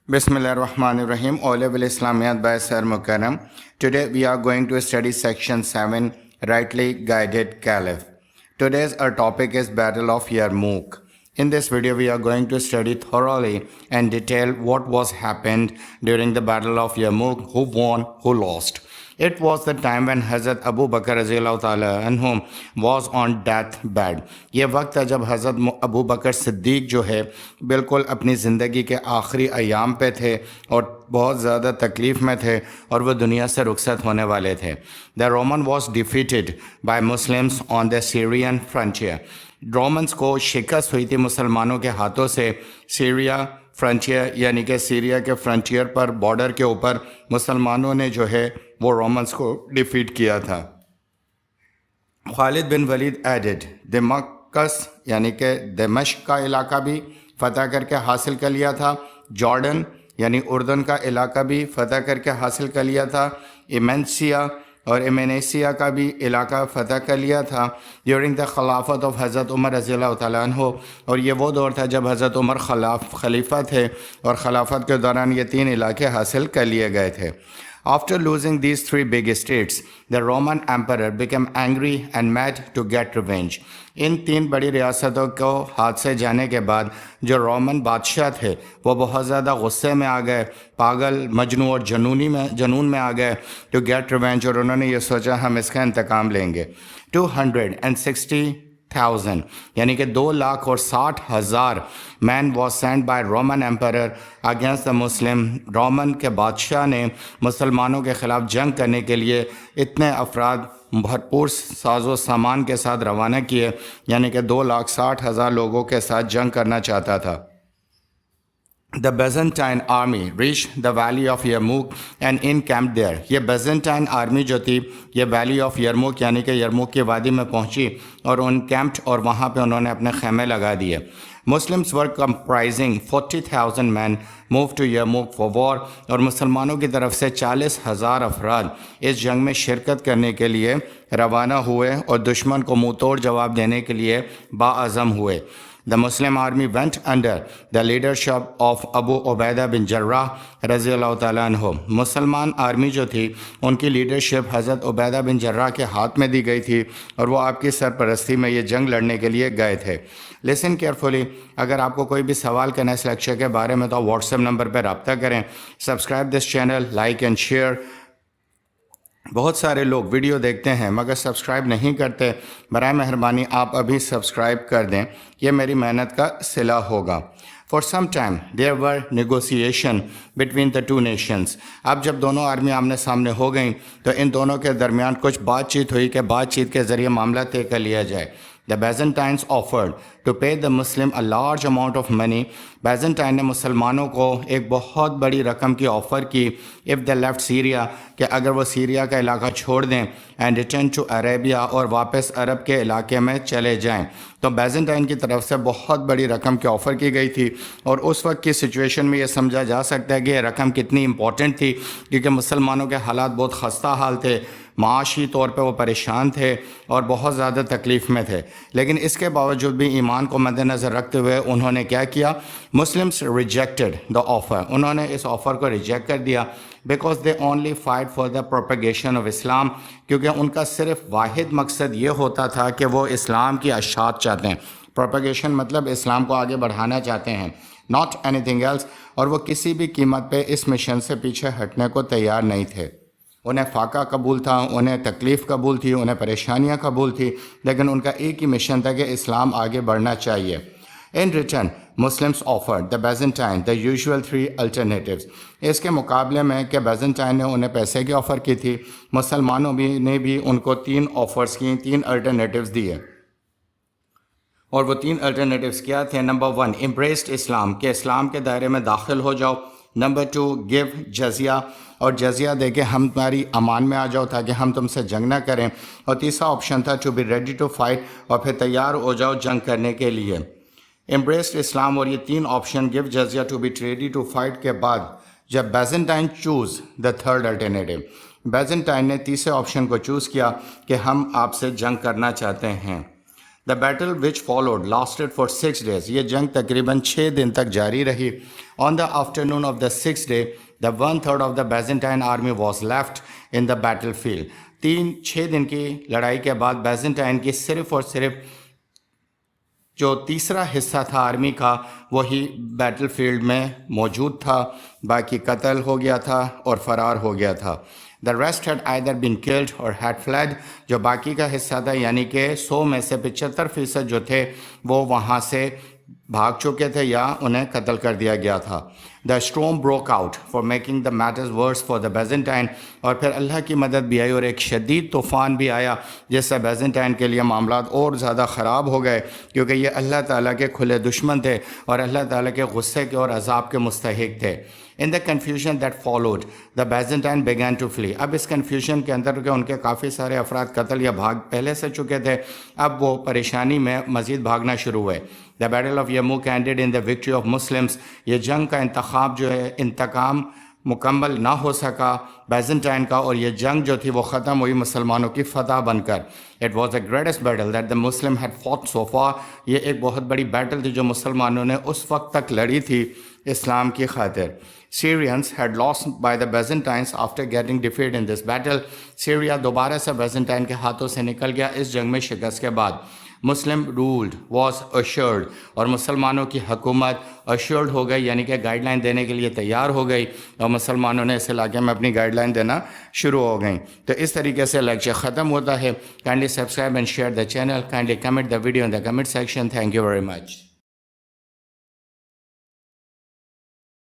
Bismillahirrahmanirrahim. O level Islamiyat by Sir Mukarram. Today we are going to study section 7, Rightly Guided Caliph. Today's our topic is Battle of Yarmouk. In this video we are going to study thoroughly and detail what was happened during the Battle of Yarmouk, who won, who lost. It was the time when Hazrat Abu Bakr रज़ियल्लाहु ताला अन्हुम was on death bed. ये वक्त है जब हज़रत अबू बकर सिद्दीक जो है बिल्कुल अपनी ज़िंदगी के आखिरी अयाम पे थे और बहुत ज़्यादा तकलीफ़ में थे और वो दुनिया से रुखसत होने वाले थे. The Roman was defeated by Muslims on the Syrian frontier. Romans को शिकस्त हुई थी मुसलमानों के हाथों से सीरिया फ्रंटियर यानी कि सीरिया के फ्रंटियर पर बॉर्डर के ऊपर मुसलमानों ने जो है वो रोमन्स को डिफीट किया था. खालिद बिन वलीद एडेड दमश्क यानी कि दमिश्क का इलाका भी फ़तह करके हासिल कर लिया था. जॉर्डन यानी उर्दन का इलाका भी फ़तह करके हासिल कर लिया था. इमेंसिया और इमेनेसिया का भी इलाका फ़तह कर लिया था ड्यूरिंग द खिलाफत ऑफ हज़रत उमर रज़ियल्लाहु ताला अन्हु. और ये वो दौर था जब हज़रत उमर खलीफा थे और खिलाफत के दौरान ये 3 इलाके हासिल कर लिए गए थे. After losing these 3 big states, the Roman emperor became angry and mad to get revenge. इन 3 बड़ी रियासतों को हाथ से जाने के बाद जो रोमन बादशाह थे वो बहुत ज़्यादा गुस्से में आ गए, पागल मजनू और जनून में आ गए to get revenge. और उन्होंने ये सोचा हम इसका इंतकाम लेंगे. 260,000 यानी कि 2,60,000 man was send by Roman emperor against the Muslim. Roman के बादशाह ने मुसलमानों के ख़िलाफ़ जंग करने के लिए इतने अफराद भरपूर साजो सामान के साथ रवाना किए, यानी कि 2,60,000 लोगों के साथ जंग करना चाहता था. The Byzantine army reached the valley of Yarmouk and encamped there. ये Byzantine army जो थी ये valley of Yarmouk यानी कि यरमुक की वादी में पहुंची और encamped और वहाँ पे उन्होंने अपने खेमे लगा दिए. Muslims were comprising 40,000 men moved to Yarmouk for war. और मुसलमानों की तरफ से 40,000 अफराद इस जंग में शिरकत करने के लिए रवाना हुए और दुश्मन को मुँह तोड़ जवाब देने के लिए बाअज़म हुए. The Muslim army went under the leadership of Abu Ubaidah bin Jarrah रज़ियल्लाहु ताला अन्हु. मुसलमान आर्मी जो थी उनकी लीडरशिप हज़रत उबैदा बिन जर्राह के हाथ में दी गई थी और वो आपकी सरपरस्ती में ये जंग लड़ने के लिए गए थे. Listen carefully. अगर आपको कोई भी सवाल करना है इस लेक्चर के बारे में तो व्हाट्सएप नंबर पर रब्ता करें. Subscribe this channel, like and share. बहुत सारे लोग वीडियो देखते हैं मगर सब्सक्राइब नहीं करते. बराए मेहरबानी आप अभी सब्सक्राइब कर दें, ये मेरी मेहनत का सिला होगा. For some time there were negotiation between the 2 nations. अब जब दोनों आर्मी आमने सामने हो गई तो इन दोनों के दरमियान कुछ बातचीत हुई कि बातचीत के ज़रिए मामला तय कर लिया जाए. The Byzantines offered to pay the Muslim a large amount of money. Byzantine ने मुसलमानों को एक बहुत बड़ी रकम की ऑफ़र की if they left Syria कि अगर वो सीरिया का इलाका छोड़ दें and return to Arabia और वापस अरब के इलाके में चले जाएं. तो बैजेंटाइन की तरफ से बहुत बड़ी रकम की ऑफ़र की गई थी और उस वक्त की सिचुएशन में ये समझा जा सकता है कि ये रकम कितनी इंपॉर्टेंट थी क्योंकि मुसलमानों के हालात बहुत खस्ता हाल थे, माशी तौर पे वो परेशान थे और बहुत ज़्यादा तकलीफ़ में थे. लेकिन इसके बावजूद भी ईमान को मद्देनज़र रखते हुए उन्होंने क्या किया, मुस्लिम्स रिजेक्टेड द ऑफ़र. उन्होंने इस ऑफ़र को रिजेक्ट कर दिया because they only fight for the propagation of Islam. क्योंकि उनका सिर्फ वाहिद मकसद ये होता था कि वो इस्लाम की अशात चाहते हैं. प्रोपेगेशन मतलब इस्लाम को आगे बढ़ाना चाहते हैं, नॉट एनीथिंग एल्स. और वो किसी भी कीमत पे इस मिशन से पीछे हटने को तैयार नहीं थे. उन्हें फाका कबूल था, उन्हें तकलीफ़ कबूल थी, उन्हें परेशानियां कबूल थी, लेकिन उनका एक ही मिशन था कि इस्लाम आगे बढ़ना चाहिए. In return, Muslims offered the Byzantine the usual 3 alternatives. इसके मुकाबले में कि Byzantine ने उन्हें पैसे की ऑफ़र की थी, मुसलमानों ने भी उनको 3 ऑफ़र्स की, 3 अल्टरनेटिव्स दिए. और वो 3 अल्टरनेटिव्स क्या थे? नंबर 1 embraced इस्लाम कि इस्लाम के दायरे में दाखिल हो जाओ. नंबर 2 गिव जजिया और जजिया दे के हम तुम्हारी अमान में आ जाओ ताकि हम तुमसे जंग ना करें. और तीसरा ऑप्शन था to be ready to fight और फिर तैयार हो जाओ जंग करने के लिए. एम्ब्रेस्ड इस्लाम और ये 3 ऑप्शन गिव जजिया to be ready to fight के बाद जब Byzantine choose the third alternative, Byzantine ने तीसरे ऑप्शन को चूज़ किया कि हम आपसे जंग करना चाहते हैं. The battle which followed lasted for 6 days. یہ جنگ تقریباً 6 دن تک جاری رہی. On the afternoon of the 6th day, the 1/3 of the Byzantine army was left in the battlefield. 6 دن کی لڑائی کے بعد بیزنٹائن کی صرف اور صرف جو تیسرا حصہ تھا آرمی کا وہی بیٹل فیلڈ میں موجود تھا، باقی قتل ہو گیا تھا اور فرار ہو گیا تھا. The rest had either been killed or had fled. جو باقی کا حصہ تھا یعنی کہ 100 میں سے 75% جو تھے وہ وہاں سے بھاگ چکے تھے یا انہیں قتل کر دیا گیا تھا. The storm broke out for making the matters worse for the Byzantine. اور پھر اللہ کی مدد بھی آئی اور ایک شدید طوفان بھی آیا جس سے بیزنٹائن کے لیے معاملات اور زیادہ خراب ہو گئے، کیونکہ یہ اللہ تعالیٰ کے کھلے دشمن تھے اور اللہ تعالیٰ کے غصے کے اور عذاب کے مستحق تھے. In the confusion that followed, the Byzantine began to flee. اب اس کنفیوژن کے اندر کہ ان کے کافی سارے افراد قتل یا بھاگ پہلے سے چکے تھے، اب وہ پریشانی میں مزید بھاگنا شروع ہوئے. The Battle of Yarmouk ended in the victory of Muslims. یہ جنگ کا انتخاب جو ہے انتقام مکمل نہ ہو سکا بیزنٹائن کا، اور یہ جنگ جو تھی وہ ختم ہوئی مسلمانوں کی فتح بن کر. It was the greatest battle that the Muslim had fought so far. یہ ایک بہت بڑی بیٹل تھی جو مسلمانوں نے اس وقت تک لڑی تھی اسلام کی خاطر. Syrians had lost by the Byzantines after getting defeated in this battle. Syria دوبارہ سے بیزنٹائن کے ہاتھوں سے نکل گیا اس جنگ میں شکست کے بعد. مسلم رولڈ واز assured، اور مسلمانوں کی حکومت assured ہو گئی، یعنی کہ گائیڈ لائن دینے کے لیے تیار ہو گئی اور مسلمانوں نے اس علاقے میں اپنی گائیڈ لائن دینا شروع ہو گئیں. تو اس طریقے سے لیکچر ختم ہوتا ہے. Kindly subscribe and share the channel. Kindly comment the video in the comment section. Thank you very much.